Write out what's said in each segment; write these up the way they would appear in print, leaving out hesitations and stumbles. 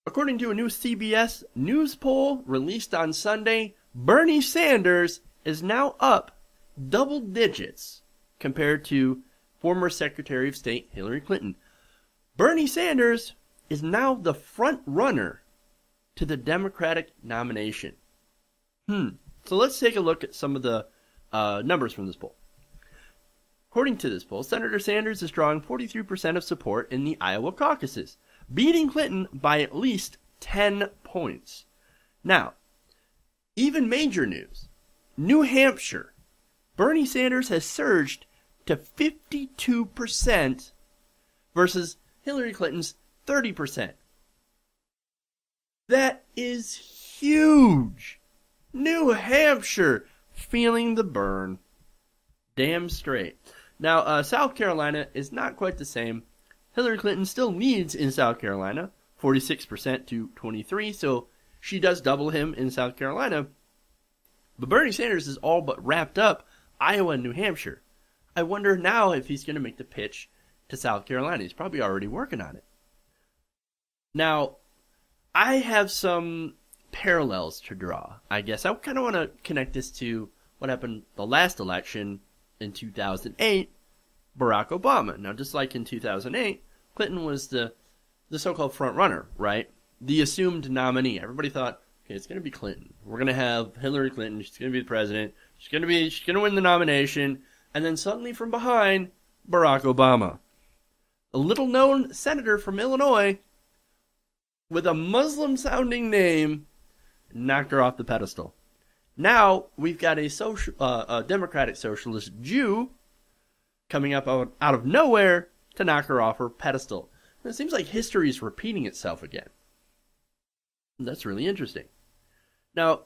According to a new CBS News poll released on Sunday, Bernie Sanders is now up double digits compared to former Secretary of State Hillary Clinton. Bernie Sanders is now the front runner to the Democratic nomination. So let's take a look at some of the numbers from this poll. According to this poll, Senator Sanders is drawing 43% of support in the Iowa caucuses, beating Clinton by at least 10 points. Now, even major news, New Hampshire, Bernie Sanders has surged to 52% versus Hillary Clinton's 30%. That is huge. New Hampshire feeling the burn. Damn straight. Now, South Carolina is not quite the same. Hillary Clinton still leads in South Carolina, 46% to 23%, so she does double him in South Carolina. But Bernie Sanders is all but wrapped up Iowa and New Hampshire. I wonder now if he's going to make the pitch to South Carolina. He's probably already working on it. Now, I have some parallels to draw, I guess. I kind of want to connect this to what happened the last election in 2008, Barack Obama. Now, just like in 2008, Clinton was the so-called front runner, right? The assumed nominee. Everybody thought, okay, it's going to be Clinton. We're going to have Hillary Clinton. She's going to be the president. She's going to win the nomination. And then suddenly from behind, Barack Obama, a little-known senator from Illinois with a Muslim-sounding name, knocked her off the pedestal. Now we've got a Democratic socialist Jew coming up out of nowhere to knock her off her pedestal. And it seems like history is repeating itself again. That's really interesting. Now,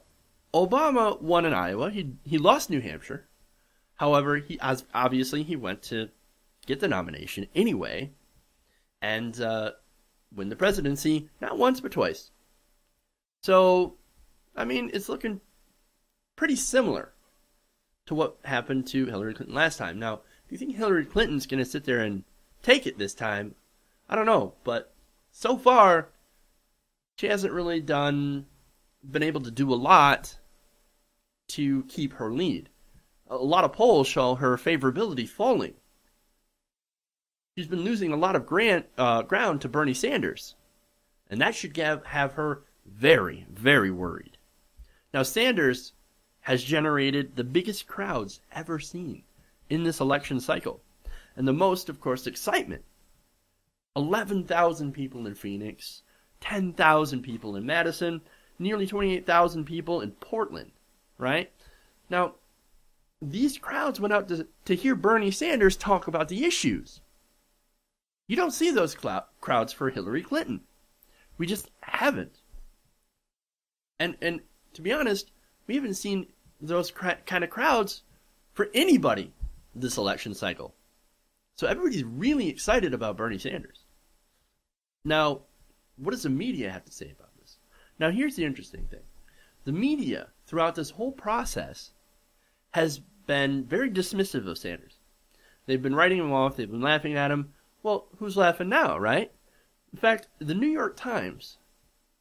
Obama won in Iowa. He lost New Hampshire. However, he went to get the nomination anyway and win the presidency not once but twice. So, I mean, it's looking pretty similar to what happened to Hillary Clinton last time. Now, do you think Hillary Clinton's going to sit there and take it this time? I don't know, but so far, she hasn't really been able to do a lot to keep her lead. A lot of polls show her favorability falling. She's been losing a lot of ground to Bernie Sanders, and that should have her very, very worried. Now, Sanders has generated the biggest crowds ever seen in this election cycle, and the most, of course, excitement. 11,000 people in Phoenix, 10,000 people in Madison, nearly 28,000 people in Portland, right? Now, these crowds went out to hear Bernie Sanders talk about the issues. You don't see those crowds for Hillary Clinton. We just haven't. And to be honest, we haven't seen those kind of crowds for anybody this election cycle. So everybody's really excited about Bernie Sanders. Now, what does the media have to say about this? Now, here's the interesting thing. The media, throughout this whole process, has been very dismissive of Sanders. They've been writing him off. They've been laughing at him. Well, who's laughing now, right? In fact, the New York Times,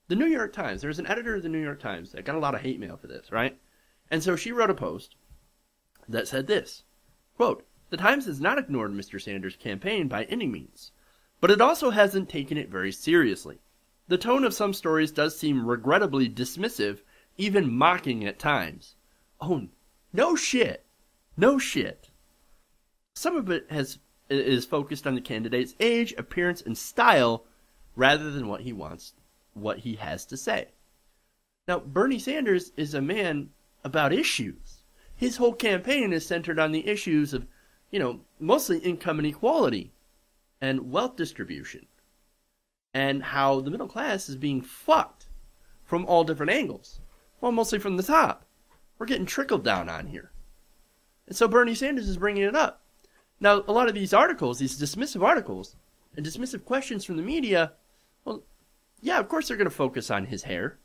there's an editor of the New York Times that got a lot of hate mail for this, right? And so she wrote a post that said this, quote, "The Times has not ignored Mr. Sanders' campaign by any means, but it also hasn't taken it very seriously. The tone of some stories does seem regrettably dismissive, even mocking at times." Oh, no shit. No shit. Some of it is focused on the candidate's age, appearance, and style rather than what he has to say. Now, Bernie Sanders is a man about issues. His whole campaign is centered on the issues of, mostly income inequality and wealth distribution and how the middle class is being fucked from all different angles. Well, mostly from the top. We're getting trickled down on here. And so Bernie Sanders is bringing it up. Now, a lot of these articles, these dismissive articles, and dismissive questions from the media, well, yeah, of course they're going to focus on his hair.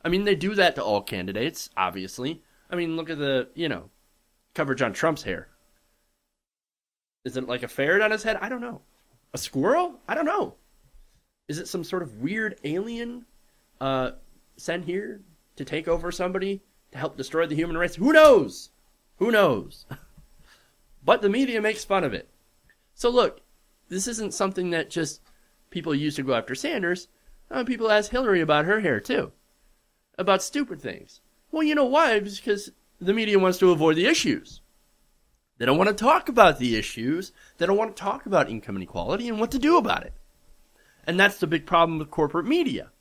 I mean, they do that to all candidates, obviously. I mean, look at the, coverage on Trump's hair. Is it like a ferret on his head? I don't know. A squirrel? I don't know. Is it some sort of weird alien sent here to take over somebody to help destroy the human race? Who knows? Who knows? But the media makes fun of it. So look, this isn't something that just people use to go after Sanders. People ask Hillary about her hair too. About stupid things. Well, you know why? It's because the media wants to avoid the issues. They don't want to talk about the issues. They don't want to talk about income inequality and what to do about it. And that's the big problem with corporate media.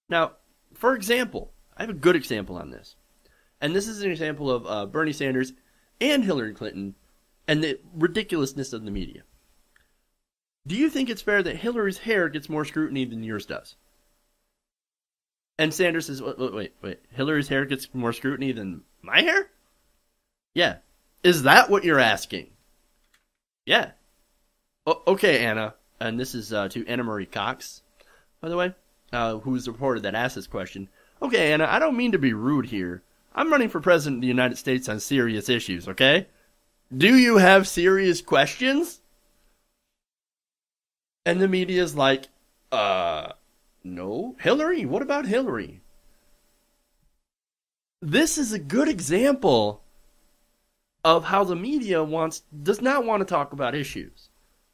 Now, for example, I have a good example on this. And this is an example of Bernie Sanders and Hillary Clinton and the ridiculousness of the media. Do you think it's fair that Hillary's hair gets more scrutiny than yours does? And Sanders says, wait, Hillary's hair gets more scrutiny than my hair? Yeah. Is that what you're asking? Yeah. Okay, Anna. And this is to Anna Marie Cox, by the way, who's the reporter that asked this question. Okay, Anna, I don't mean to be rude here. I'm running for president of the United States on serious issues, okay? Do you have serious questions? And the media's like, no. Hillary? What about Hillary? This is a good example of how the media does not want to talk about issues.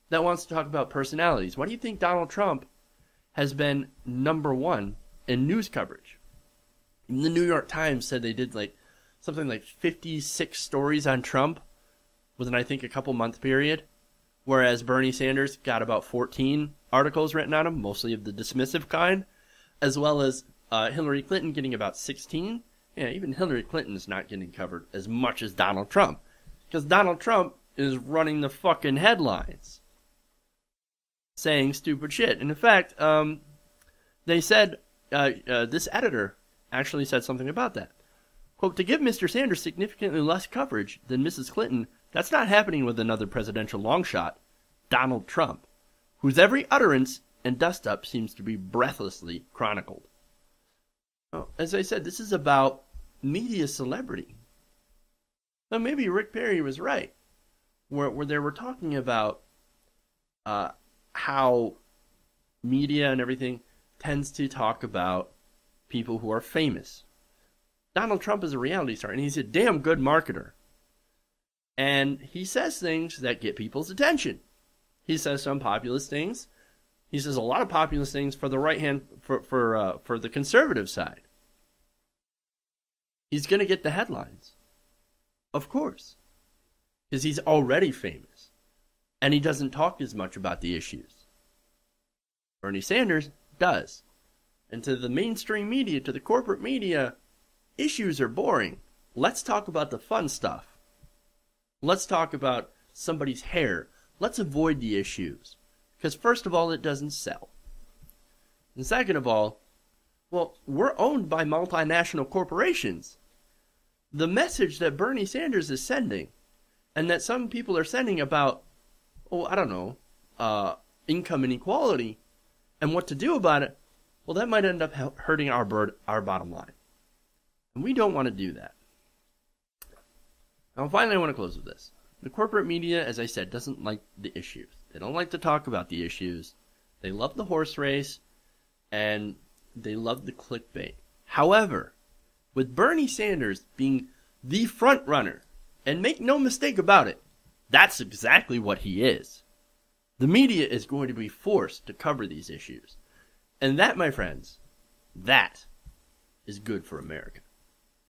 That wants to talk about personalities. Why do you think Donald Trump has been #1 in news coverage? Even the New York Times said they did something like 56 stories on Trump within, I think, a couple month period, whereas Bernie Sanders got about 14 articles written on him, mostly of the dismissive kind, as well as Hillary Clinton getting about 16. Yeah, even Hillary Clinton is not getting covered as much as Donald Trump, because Donald Trump is running the fucking headlines, saying stupid shit. And in fact, they said, this editor actually said something about that. Quote, to give Mr. Sanders significantly less coverage than Mrs. Clinton, that's not happening with another presidential longshot, Donald Trump, whose every utterance and dust-up seems to be breathlessly chronicled. Well, as I said, this is about media celebrity. Now, maybe Rick Perry was right, where they were talking about how media and everything tends to talk about people who are famous. Donald Trump is a reality star, and he's a damn good marketer. And he says things that get people's attention. He says some populist things. He says a lot of populist things for the right hand, for the conservative side. He's going to get the headlines. Of course. Because he's already famous. And he doesn't talk as much about the issues. Bernie Sanders does. And to the mainstream media, to the corporate media, issues are boring. Let's talk about the fun stuff. Let's talk about somebody's hair. Let's avoid the issues. Because first of all, it doesn't sell. And second of all, well, we're owned by multinational corporations. The message that Bernie Sanders is sending, and that some people are sending about, income inequality, and what to do about it, well, that might end up hurting our bottom line. And we don't want to do that. Now, finally, I want to close with this. The corporate media, as I said, doesn't like the issues. They don't like to talk about the issues. They love the horse race, and they love the clickbait. However, with Bernie Sanders being the front runner, and make no mistake about it, that's exactly what he is. The media is going to be forced to cover these issues. And that, my friends, that is good for America.